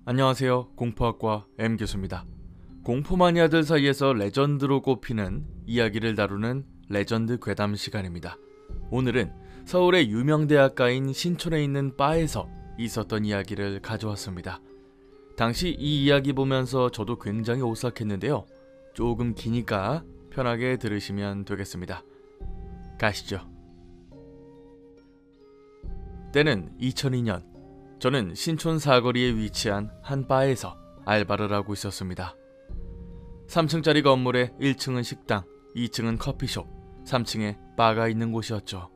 안녕하세요. 공포학과 M교수입니다. 공포 마니아들 사이에서 레전드로 꼽히는 이야기를 다루는 레전드 괴담 시간입니다. 오늘은 서울의 유명 대학가인 신촌에 있는 바에서 있었던 이야기를 가져왔습니다. 당시 이 이야기 보면서 저도 굉장히 오싹했는데요. 조금 기니까 편하게 들으시면 되겠습니다. 가시죠. 때는 2002년, 저는 신촌 사거리에 위치한 한 바에서 알바를 하고 있었습니다. 3층짜리 건물에 1층은 식당, 2층은 커피숍, 3층에 바가 있는 곳이었죠.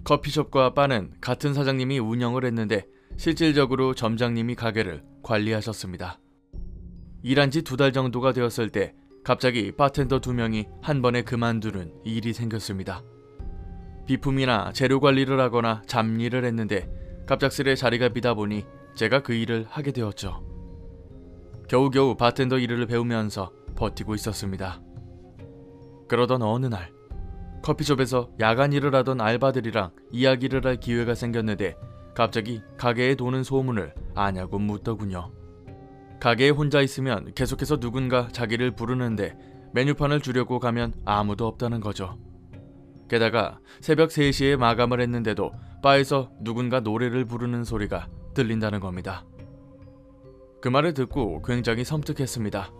커피숍과 바는 같은 사장님이 운영을 했는데 실질적으로 점장님이 가게를 관리하셨습니다. 일한 지 2달 정도가 되었을 때 갑자기 바텐더 2명이 한 번에 그만두는 일이 생겼습니다. 비품이나 재료 관리를 하거나 잡일을 했는데 갑작스레 자리가 비다 보니 제가 그 일을 하게 되었죠. 겨우겨우 바텐더 일을 배우면서 버티고 있었습니다. 그러던 어느 날 커피숍에서 야간 일을 하던 알바들이랑 이야기를 할 기회가 생겼는데 갑자기 가게에 도는 소문을 아냐고 묻더군요. 가게에 혼자 있으면 계속해서 누군가 자기를 부르는데 메뉴판을 주려고 가면 아무도 없다는 거죠. 게다가 새벽 3시에 마감을 했는데도 바에서 누군가 노래를 부르는 소리가 들린다는 겁니다. 그 말을 듣고 굉장히 섬뜩했습니다.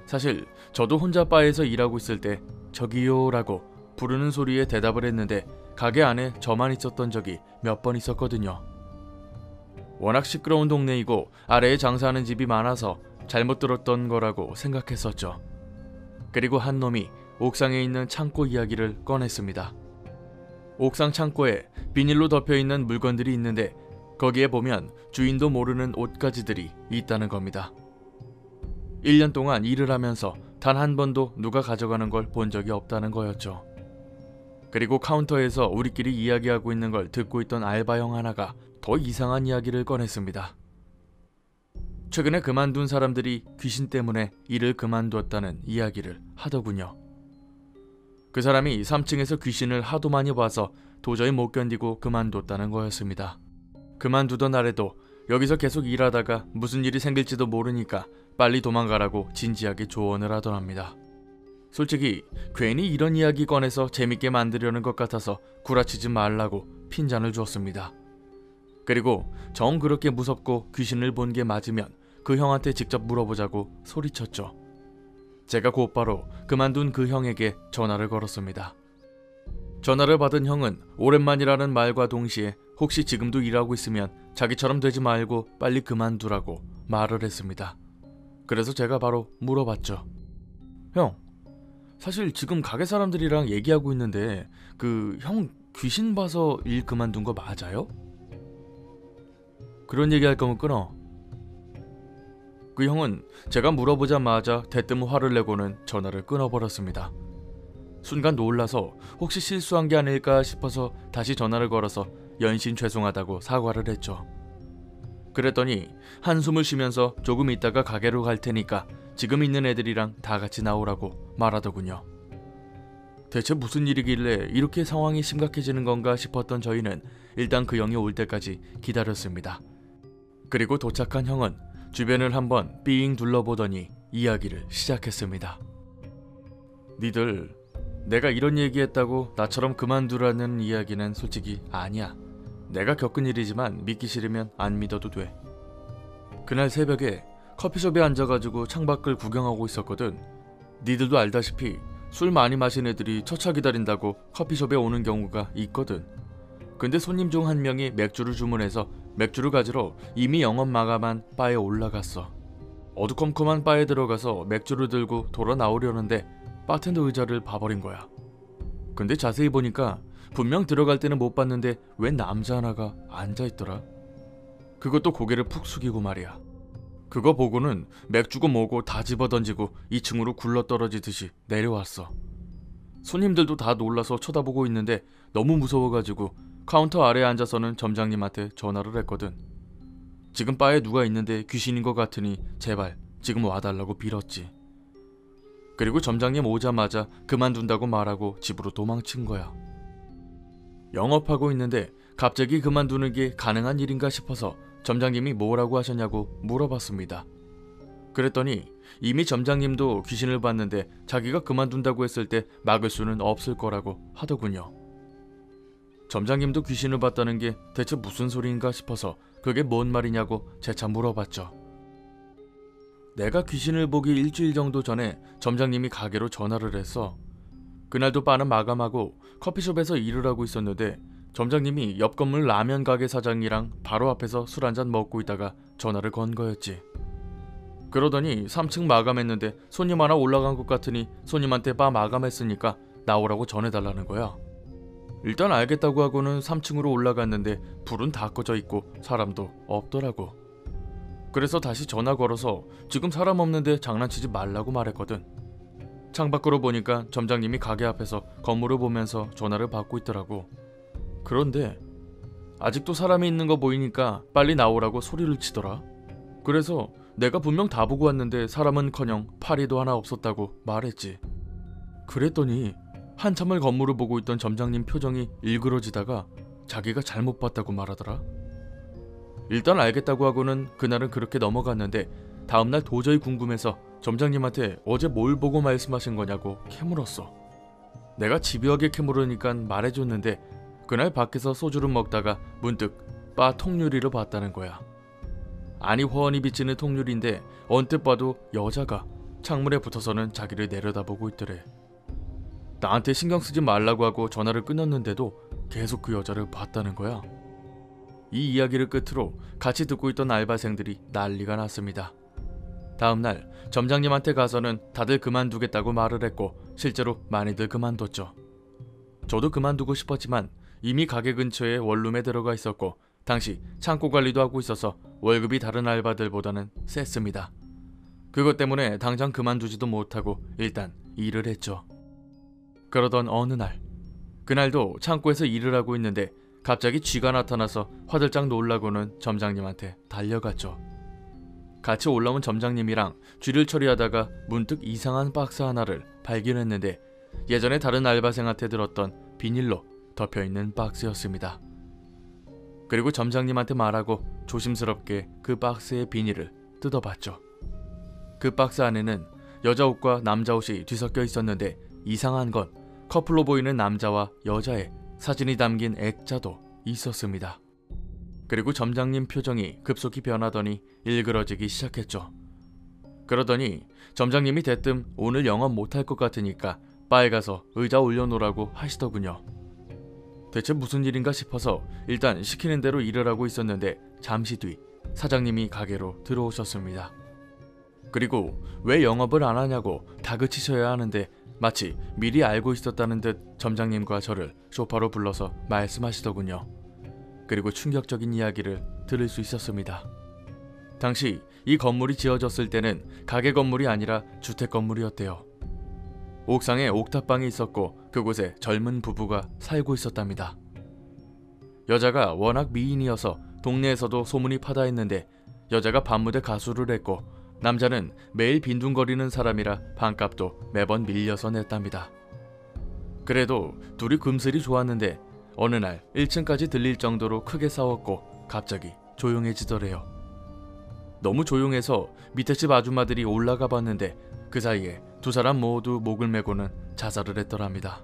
사실 저도 혼자 바에서 일하고 있을 때 저기요 라고 부르는 소리에 대답을 했는데 가게 안에 저만 있었던 적이 몇 번 있었거든요. 워낙 시끄러운 동네이고 아래에 장사하는 집이 많아서 잘못 들었던 거라고 생각했었죠. 그리고 한 놈이 옥상에 있는 창고 이야기를 꺼냈습니다. 옥상 창고에 비닐로 덮여있는 물건들이 있는데 거기에 보면 주인도 모르는 옷가지들이 있다는 겁니다. 1년 동안 일을 하면서 단 한 번도 누가 가져가는 걸 본 적이 없다는 거였죠. 그리고 카운터에서 우리끼리 이야기하고 있는 걸 듣고 있던 알바형 하나가 더 이상한 이야기를 꺼냈습니다. 최근에 그만둔 사람들이 귀신 때문에 일을 그만두었다는 이야기를 하더군요. 그 사람이 3층에서 귀신을 하도 많이 봐서 도저히 못 견디고 그만뒀다는 거였습니다. 그만두던 날에도 여기서 계속 일하다가 무슨 일이 생길지도 모르니까 빨리 도망가라고 진지하게 조언을 하더랍니다. 솔직히 괜히 이런 이야기 꺼내서 재밌게 만들려는 것 같아서 구라치지 말라고 핀잔을 주었습니다. 그리고 정 그렇게 무섭고 귀신을 본 게 맞으면 그 형한테 직접 물어보자고 소리쳤죠. 제가 곧바로 그만둔 그 형에게 전화를 걸었습니다. 전화를 받은 형은 오랜만이라는 말과 동시에 혹시 지금도 일하고 있으면 자기처럼 되지 말고 빨리 그만두라고 말을 했습니다. 그래서 제가 바로 물어봤죠. 형, 사실 지금 가게 사람들이랑 얘기하고 있는데 그 형 귀신 봐서 일 그만둔 거 맞아요? 그런 얘기할 거면 끊어. 그 형은 제가 물어보자마자 대뜸 화를 내고는 전화를 끊어버렸습니다. 순간 놀라서 혹시 실수한 게 아닐까 싶어서 다시 전화를 걸어서 연신 죄송하다고 사과를 했죠. 그랬더니 한숨을 쉬면서 조금 있다가 가게로 갈 테니까 지금 있는 애들이랑 다 같이 나오라고 말하더군요. 대체 무슨 일이길래 이렇게 상황이 심각해지는 건가 싶었던 저희는 일단 그 형이 올 때까지 기다렸습니다. 그리고 도착한 형은 주변을 한번 삥 둘러보더니 이야기를 시작했습니다. 니들 내가 이런 얘기했다고 나처럼 그만두라는 이야기는 솔직히 아니야. 내가 겪은 일이지만 믿기 싫으면 안 믿어도 돼. 그날 새벽에 커피숍에 앉아가지고 창밖을 구경하고 있었거든. 니들도 알다시피 술 많이 마신 애들이 첫차 기다린다고 커피숍에 오는 경우가 있거든. 근데 손님 중 한 명이 맥주를 주문해서 맥주를 가지러 이미 영업 마감한 바에 올라갔어. 어두컴컴한 바에 들어가서 맥주를 들고 돌아 나오려는데 바텐더 의자를 봐버린 거야. 근데 자세히 보니까 분명 들어갈 때는 못 봤는데 웬 남자 하나가 앉아있더라. 그것도 고개를 푹 숙이고 말이야. 그거 보고는 맥주고 뭐고 다 집어던지고 2층으로 굴러떨어지듯이 내려왔어. 손님들도 다 놀라서 쳐다보고 있는데 너무 무서워가지고 카운터 아래에 앉아서는 점장님한테 전화를 했거든. 지금 바에 누가 있는데 귀신인 것 같으니 제발 지금 와달라고 빌었지. 그리고 점장님 오자마자 그만둔다고 말하고 집으로 도망친 거야. 영업하고 있는데 갑자기 그만두는 게 가능한 일인가 싶어서 점장님이 뭐라고 하셨냐고 물어봤습니다. 그랬더니 이미 점장님도 귀신을 봤는데 자기가 그만둔다고 했을 때 막을 수는 없을 거라고 하더군요. 점장님도 귀신을 봤다는 게 대체 무슨 소리인가 싶어서 그게 뭔 말이냐고 재차 물어봤죠. 내가 귀신을 보기 일주일 정도 전에 점장님이 가게로 전화를 했어. 그날도 바는 마감하고 커피숍에서 일을 하고 있었는데 점장님이 옆 건물 라면 가게 사장이랑 바로 앞에서 술 한잔 먹고 있다가 전화를 건 거였지. 그러더니 3층 마감했는데 손님 하나 올라간 것 같으니 손님한테 바 마감했으니까 나오라고 전해달라는 거야. 일단 알겠다고 하고는 3층으로 올라갔는데 불은 다 꺼져 있고 사람도 없더라고. 그래서 다시 전화 걸어서 지금 사람 없는데 장난치지 말라고 말했거든. 창밖으로 보니까 점장님이 가게 앞에서 건물을 보면서 전화를 받고 있더라고. 그런데 아직도 사람이 있는 거 보이니까 빨리 나오라고 소리를 치더라. 그래서 내가 분명 다 보고 왔는데 사람은커녕 파리도 하나 없었다고 말했지. 그랬더니 한참을 건물을 보고 있던 점장님 표정이 일그러지다가 자기가 잘못 봤다고 말하더라. 일단 알겠다고 하고는 그날은 그렇게 넘어갔는데 다음날 도저히 궁금해서 점장님한테 어제 뭘 보고 말씀하신 거냐고 캐물었어. 내가 집요하게 캐물으니까 말해줬는데 그날 밖에서 소주를 먹다가 문득 바 통유리를 봤다는 거야. 아니 훤히 비치는 통유리인데 언뜻 봐도 여자가 창문에 붙어서는 자기를 내려다보고 있더래. 나한테 신경 쓰지 말라고 하고 전화를 끊었는데도 계속 그 여자를 봤다는 거야. 이 이야기를 끝으로 같이 듣고 있던 알바생들이 난리가 났습니다. 다음날 점장님한테 가서는 다들 그만두겠다고 말을 했고 실제로 많이들 그만뒀죠. 저도 그만두고 싶었지만 이미 가게 근처에 원룸에 들어가 있었고 당시 창고 관리도 하고 있어서 월급이 다른 알바들보다는 셌습니다. 그것 때문에 당장 그만두지도 못하고 일단 일을 했죠. 그러던 어느 날, 그날도 창고에서 일을 하고 있는데 갑자기 쥐가 나타나서 화들짝 놀라고는 점장님한테 달려갔죠. 같이 올라온 점장님이랑 쥐를 처리하다가 문득 이상한 박스 하나를 발견했는데 예전에 다른 알바생한테 들었던 비닐로 덮여있는 박스였습니다. 그리고 점장님한테 말하고 조심스럽게 그 박스의 비닐을 뜯어봤죠. 그 박스 안에는 여자 옷과 남자 옷이 뒤섞여 있었는데 이상한 건 커플로 보이는 남자와 여자의 사진이 담긴 액자도 있었습니다. 그리고 점장님 표정이 급속히 변하더니 일그러지기 시작했죠. 그러더니 점장님이 대뜸 오늘 영업 못할 것 같으니까 바에 가서 의자 올려놓으라고 하시더군요. 대체 무슨 일인가 싶어서 일단 시키는 대로 일을 하고 있었는데 잠시 뒤 사장님이 가게로 들어오셨습니다. 그리고 왜 영업을 안 하냐고 다그치셔야 하는데 마치 미리 알고 있었다는 듯 점장님과 저를 소파로 불러서 말씀하시더군요. 그리고 충격적인 이야기를 들을 수 있었습니다. 당시 이 건물이 지어졌을 때는 가게 건물이 아니라 주택 건물이었대요. 옥상에 옥탑방이 있었고 그곳에 젊은 부부가 살고 있었답니다. 여자가 워낙 미인이어서 동네에서도 소문이 파다했는데 여자가 밤무대 가수를 했고 남자는 매일 빈둥거리는 사람이라 반값도 매번 밀려서 냈답니다. 그래도 둘이 금슬이 좋았는데 어느 날 1층까지 들릴 정도로 크게 싸웠고 갑자기 조용해지더래요. 너무 조용해서 밑에 집 아줌마들이 올라가 봤는데 그 사이에 두 사람 모두 목을 메고는 자살을 했더랍니다.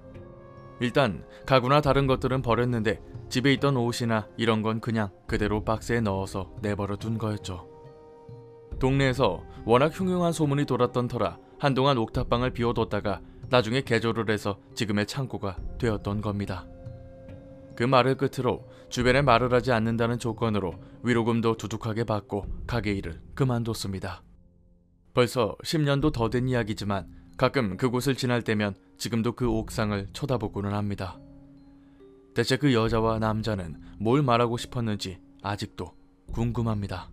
일단 가구나 다른 것들은 버렸는데 집에 있던 옷이나 이런 건 그냥 그대로 박스에 넣어서 내버려 둔 거였죠. 동네에서 워낙 흉흉한 소문이 돌았던 터라 한동안 옥탑방을 비워뒀다가 나중에 개조를 해서 지금의 창고가 되었던 겁니다. 그 말을 끝으로 주변에 말을 하지 않는다는 조건으로 위로금도 두둑하게 받고 가게 일을 그만뒀습니다. 벌써 10년도 더 된 이야기지만 가끔 그곳을 지날 때면 지금도 그 옥상을 쳐다보고는 합니다. 대체 그 여자와 남자는 뭘 말하고 싶었는지 아직도 궁금합니다.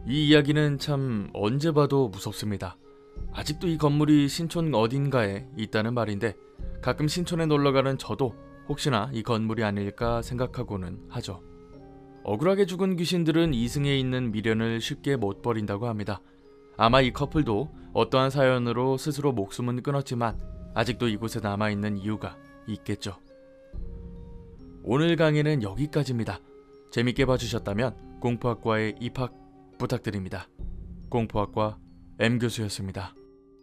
이 이야기는 참 언제 봐도 무섭습니다. 아직도 이 건물이 신촌 어딘가에 있다는 말인데 가끔 신촌에 놀러가는 저도 혹시나 이 건물이 아닐까 생각하고는 하죠. 억울하게 죽은 귀신들은 이승에 있는 미련을 쉽게 못 버린다고 합니다. 아마 이 커플도 어떠한 사연으로 스스로 목숨은 끊었지만 아직도 이곳에 남아있는 이유가 있겠죠. 오늘 강의는 여기까지입니다. 재밌게 봐주셨다면 공포학과에 입학 부탁드립니다. 공포학과 M교수였습니다.